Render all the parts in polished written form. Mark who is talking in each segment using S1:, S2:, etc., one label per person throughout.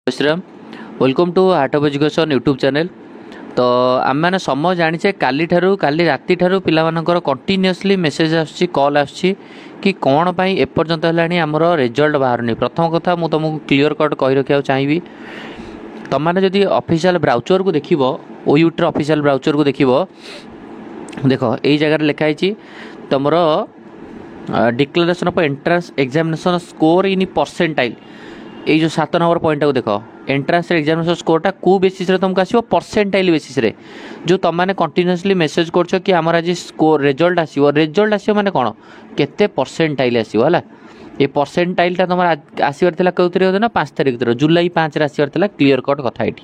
S1: Shriram welcome to art of education YouTube channel. तो आम मैंने समय जाने काली राति ठारू पिलामानकर कंटिन्यूअसली मेसेज आसुची कॉल आसुची कि कौन पाई एपर्यंत है आमर रिजल्ट बाहरनी। प्रथम कथा मुझे तुमको क्लीयर कट कही रखा चाहिए तुमने जदि ऑफिशियल ब्राउचर को देख ओयूटर ऑफिशियल ब्राउचर को देख देख यही जगह लिखाई तुम declaration of entrance examination score in percentile ये जो 7 नंबर पॉइंट को देख एंट्रांस एग्जामिनेशन स्कोरटा कौ बेसिस रे तुमको आसो परसेंटाइल बेसिस रे जो तुम मैंने कंटिन्यूअसली मेसेज कर कि आमर आज स्कोर रिजल्ट आसो माने कौन केते परसेंटाइल आसो है ये परसेंटाइलटा तुम आसबार कौन ना 5 तारिख जुलाई 5 आसबार क्लीयर कट कथा ये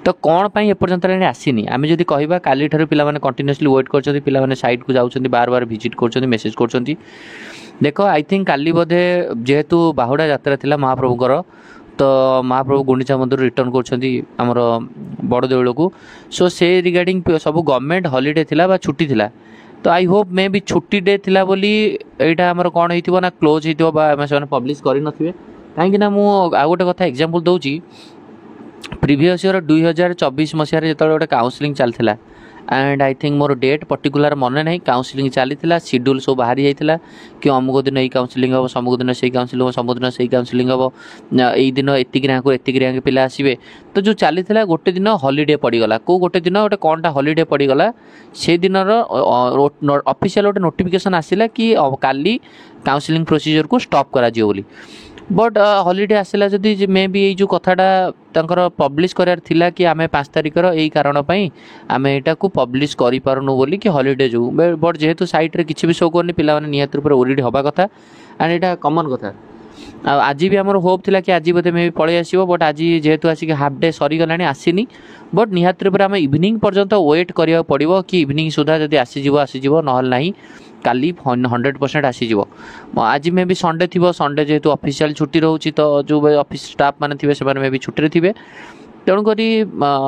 S1: तो कौन पाई एपर्यंत आसीनी आम जब कह काली ठार पे कंटिन्यूअसली वेट कर पे साइट को जाऊँच बार बार भिजिट कर मेसेज कर देख आई थिंक काली बोधे जेहेतु बाहुड़ा यात्रा थिला महाप्रभुकर तो महाप्रभु गुंडीचा मंदिर रिटर्न कर बड़ देउल को सो से रिगार्डिंग सब गवर्नमेंट हॉलीडे थिला बा छुट्टी थिला तो आई होप मे भी छुट्टी डे थिला बोली एटा हमर कोन हेतिबो ना क्लोज हेतिबो बा हम से पब्लिश करि नथिबे काहे ना मु आ गोटे कथा एग्जांपल दउची प्रीवियस ईयर 2024 मसिया रे जतले गोटे काउंसलिंग चलथिला and I think more date particular मन नहीं काउंसलिंग चली शेड्यूल सब बाहरी जाइए कि अमुक दिन ये काउंसलिंग हम समुक दिन से काउंसलिंग हम सब दिन से काउंसलिंग हम यही दिन एतिक रैंक एतिक रैंक पिला आसवे तो जो चली गोटे दिन हॉलीडे पड़गला कौ गोटे दिन गोटे कौनटा हॉलीडे पड़गला से दिन ऑफिशियल गोटे नोटिफिकेशन आसला कि काली काउंसलिंग प्रोसीजर को स्टॉप करा बोली बट हॉलीडे आसला जदि मे भी ये जो कथाटा पब्लिश करार थिला कि आमे 5 तारिखर यही कारण आमे एटा को पब्लिश करि पारनु बोली कि हॉलीडे जो बट जेहेतु साइट रे किछि भी शो करनी पिला माने नियत रूप ओरिड हबा कथा एंड एटा कॉमन कथा आज भी आमर होप थिला कि आज बोधे मे भी पळे आसीबो बट आज जेहेतु आसिक हाफ डे सरी गलानी आसीनी बट नियत रूप आमे इवनिंग पर्यंत वेट करिया पड़िबो कि इवनिंग सुधा जदि आसीजिवो नहल नाही काली 100% आसीज आज मे भी संडे थी संडे जेहेतु ऑफिशियल छुट्टी रोचे तो जो ऑफिस स्टाफ मैंने थे से मे भी छुट्टी थे तेणुक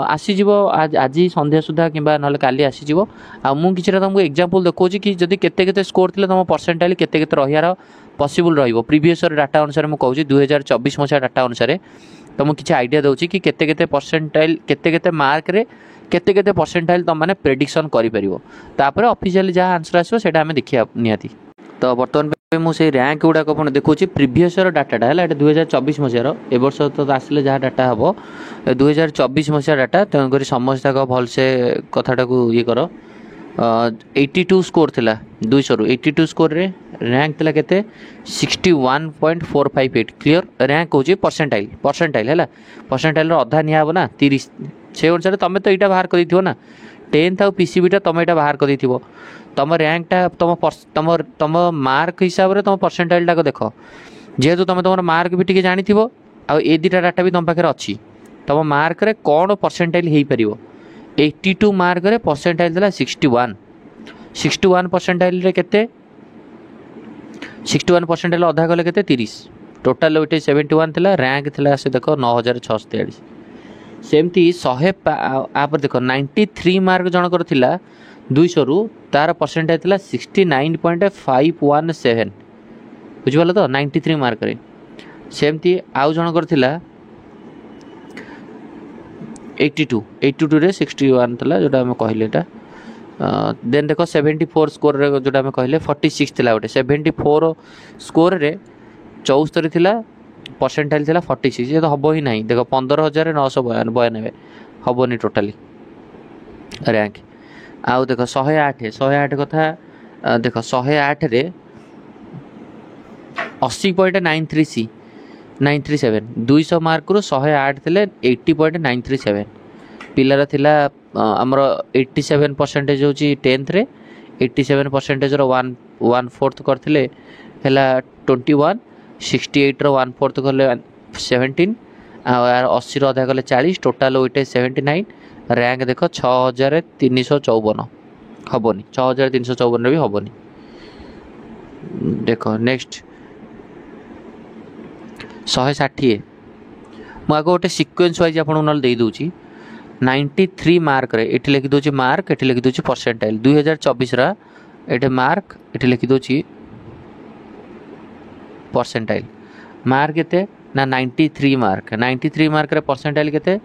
S1: आसीज आज संध्या सुधा कि ना काली आसीज मुझे तुमको एग्जांपल देखो कि जदि केते स्कोर थे तुम परसेंटाइल केते रहार पॉसिबल रहिबो प्रीवियस डाटा अनुसार मुझे कहूँ 2024 मसीहा डाटा अनुसार तो मुझे किसी आइडिया दूसरी कि केते परसेंटाइल केते मार्क रे केते परसेंटाइल तुम मैंने प्रेडिक्शन कर ऑफिशियल जहाँ आंसर आसो सेटा हमें देखिया निहाती तो बर्तमान मुझे रैंक गुड़ाक देखुँ प्रीवियस डाटाटा है 2024 मसीहार ए वर्ष तो आसिले जहाँ डाटा हम 2024 मसीहा डाटा तेणुक समस्त भलसे कथाटा को ये कर 82 स्कोर थिला 200 रु 82 स्कोर रे रैंक थिला केते 61.458 क्लियर रैंक होची परसेंटाइल है परसेंटाइल अधा निया ना 30 से अनुसार तुम तो यहाँ बाहर कर ना 10th आउ पीसीबीटा तुम यहाँ बाहर कर तुम रैंकटा तुम तुम मार्क हिसाब से तुम परसेंटाइल टाक देख जेहेतु तुम तुम मार्क भी टी जानी आ ए दुटा डाटा भी तुम पाखे अच्छी तुम मार्क रे कौन परसेंटाइल हो पार 82 मार्क रे परसेंटाइल था 61 परसेंटाइल रे केते 61 परसेंटाइल अधा गले केते 30 टोटाल ओटे 71 थिला रैंक थिला से देखो 9643 सेमती 100 आप देखो 93 मार्क जनकर थिला 200 रु तार परसेंटाइल थिला 69.517 बुझिपाल तो 93 मार्क रे सेमती आउ जनकर थिला 82 रे 61 थिला जोटा हम कहले एटा देन देखो 74 स्कोर रे जोटा हम कहले 46 थिला ओटे 74 स्कोर रे 74 थिला परसेंटाइल थिला 46 ये तो हबो ही नहीं देखो 15,992 हबोनी टोटाली रैंक आउ देखो 108 कथा देखो 108 रे 80.93 937 200 मार्क रु 108 थिले 80.937 पिलार थिला हमर 87% होची 10th रे 87% रो 1/4 करथिले हैला 21 68 रो 1/4 करले 17 और 80 रो आधा करले 40 टोटल ओटे 79 रैंक देखो 6354 हबोनी 6354 रे भी हबोनी देखो नेक्स्ट 160 मुझे गोटे सिक्वेन्स वाइज आपको ना दे दूची 93 मार्क रे एठी लिखि दूची मार्क एठी लिखि दूची परसेंटाइल 2024 रा एठी मार्क एठी लिखि दूची परसेंटाइल मार्क केते ना 93 मार्क 93 मार्क रे परसेंटाइल केते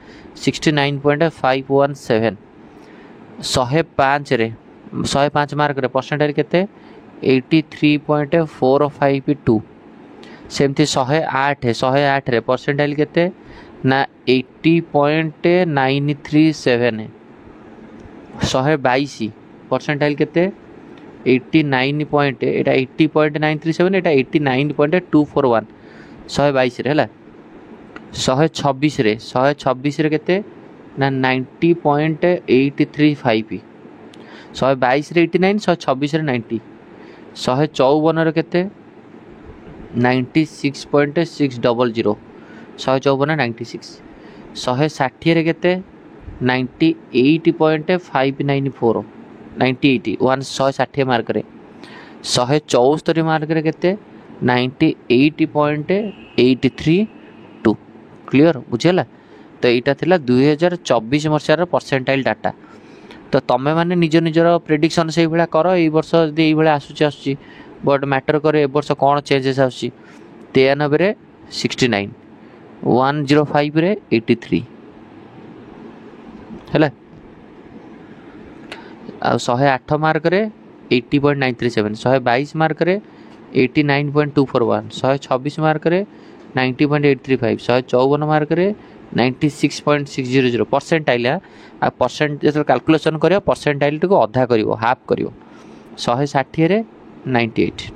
S1: 69.517 105 मार्क रे परसेंटाइल केते 83.452 सेमती 108 रे परसेंटाइल केते ना 80.937 122 परसेंटाइल केते 80.937 एटा 89.241 122 रे हला 126 रे केते ना 90.835 122 रे 89 126 रे 90 154 रे केते 96.600 154 96 160 रे केते 98.594 98 160 मार्क रे 174 मार्क रे केते 98.832 क्लियर बुझेला। तो यहाँ थिला 2024 मसीहार परसेंटाइल डाटा। तो तमें मैंने निज निजर प्रेडिक्शन से भाया कर ये वर्ष जब ये आसूँ बट मैटर करे ए वर्ष कौन चेंजेस आसूँ 93 रे 69 105 रे 83 है 108 मार्क रे 80.937 122 मार्क रे 89.241 126 मार्क रे 90.835 154 मार्क रे 96.600 परसेंटाइल आ परसेंट जो कैलकुलेशन कर परसेंटाइल को अधा कर हाफ कर 160 रे 98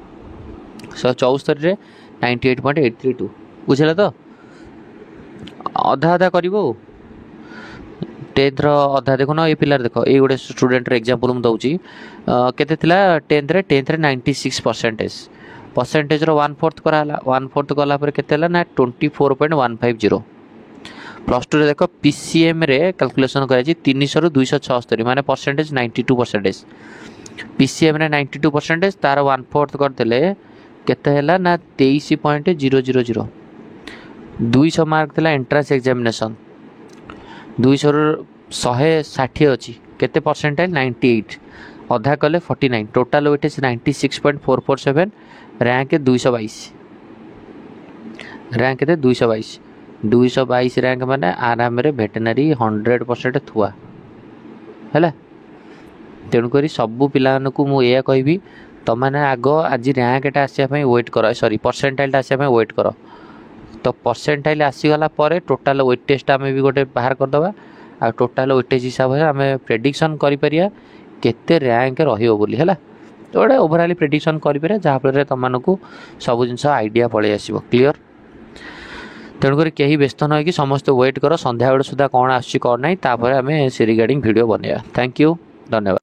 S1: 174 रे 98.832 बुझे तो अधा अधा कर 10th अधा देखो ना ये पिलार देखो ये गोटे स्टूडेंट एग्जांपल मुझे दूसरी केते थिला 10th रे 96 परसेंटेज रो 1/4 कराला 1/4 गला पर केते ना 24.150 प्लस 2 रे देखो पीसीएम रे कैलकुलेशन करा 300 रु 276 माने परसेंटेज 92 पीसीएम रे 92 तार 1/4 करदेले केते हैला ना 23.000 200 मार्क थिला एंट्रेंस एग्जामिनेशन 200 रु 160 अच्छी केते परसेंटाइल 98 अधा कले 49 total weightage 96.447 rank 222 rank 222 rank माने आराम रे वेटनरी 100% थुआ है तेणुक सबू पिला मुझे कहबी तुम मैंने आग आज रैंकटा आसापी वेट कर सॉरी परसेंटाइल आसापी वेट कर तो परसेंटाइल आसीगला टोटाल वेटेज आम भी गोटे बाहर करदे आ टोटाल वेटेज हिसाब से आम प्रेडिक्शन करिया केते रैंक रहिबो बोली है तो गोटे ओवरऑल प्रेडिक्शन करें जहाँफल तुमको सब जिन आइडिया पलि आसो क्लीयर। तेणुक कहीं व्यस्त न हो समस्त वेट कर संध्या बेल सुधा कौन आसूँ कौन ना आम से रिगार्डिंग वीडियो बनवा। थैंक यू धन्यवाद।